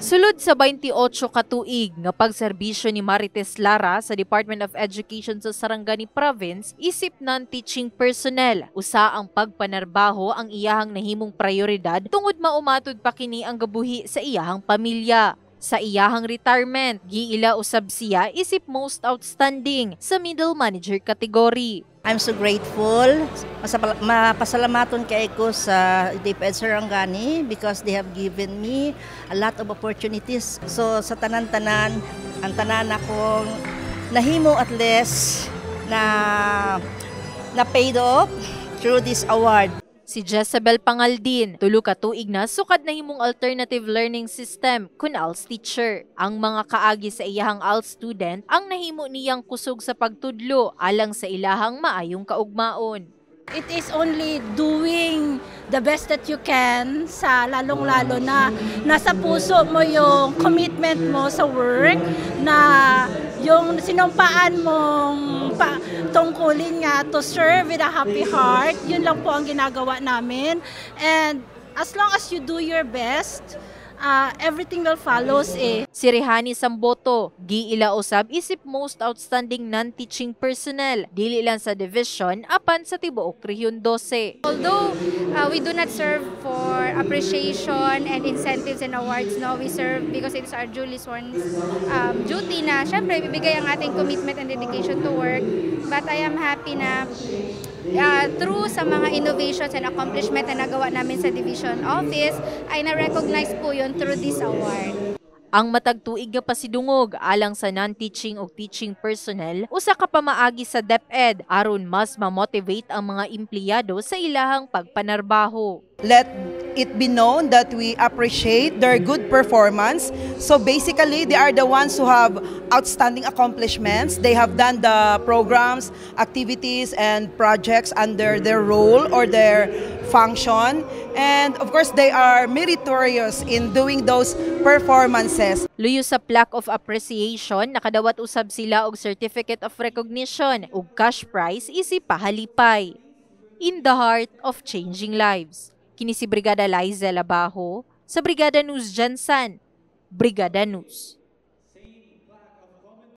Sulod sa 28 ka tuig nga pagserbisyo ni Marites Lara sa Department of Education sa Sarangani Province, isip ng teaching personnel, usa ang pagpanarbaho ang iyahang nahimong prioridad tungod maumatod pa kini ang gabuhi sa iyahang pamilya. Sa iyahang retirement, giila usab siya isip most outstanding sa middle manager category. I'm so grateful. Mapasalamaton kay ko sa DepEd Sarangani because they have given me a lot of opportunities. So sa tanan-tanan, ang tanan akong nahimo at least na paid off through this award. Si Jezebel Pangaldin, tulo ka tuig na sukad na himong alternative learning system kun ALS teacher. Ang mga kaagi sa iyahang ALS student ang nahimo niyang kusog sa pagtudlo alang sa ilahang maayong kaugmaon. It is only doing the best that you can sa lalong-lalo na nasa puso mo yung commitment mo sa work, na yung sinumpaan mong tungkulin nga to serve with a happy heart. Yun lang po ang ginagawa namin. And as long as you do your best, everything will follows eh. Si Rehani Samboto, giila usab isip most outstanding non-teaching personnel, dili lang sa division apan sa tibuok Rehiyon 12. Although we do not serve for appreciation and incentives and awards, no, we serve because it is our duly sworn duty na syempre ibigay ang ating commitment and dedication to work. But I am happy na through sa mga innovations and accomplishment na nagawa namin sa division office ay na-recognize po yun through this award. Ang matag tuig nga pasidungog alang sa non-teaching o teaching personnel usa ka pamaagi sa DepEd aron mas ma-motivate ang mga empleyado sa ilahang pagpanarbaho. Let it be known that we appreciate their good performance. So basically, they are the ones who have outstanding accomplishments. They have done the programs, activities, and projects under their role or their function. And of course, they are meritorious in doing those performances. Luyo sa plaque of appreciation, nakadawat usab sila og certificate of recognition ug cash prize isip pahalipay. In the heart of changing lives. Kini si Brigada Liza Labajo sa Brigada News Jansan. Brigada News.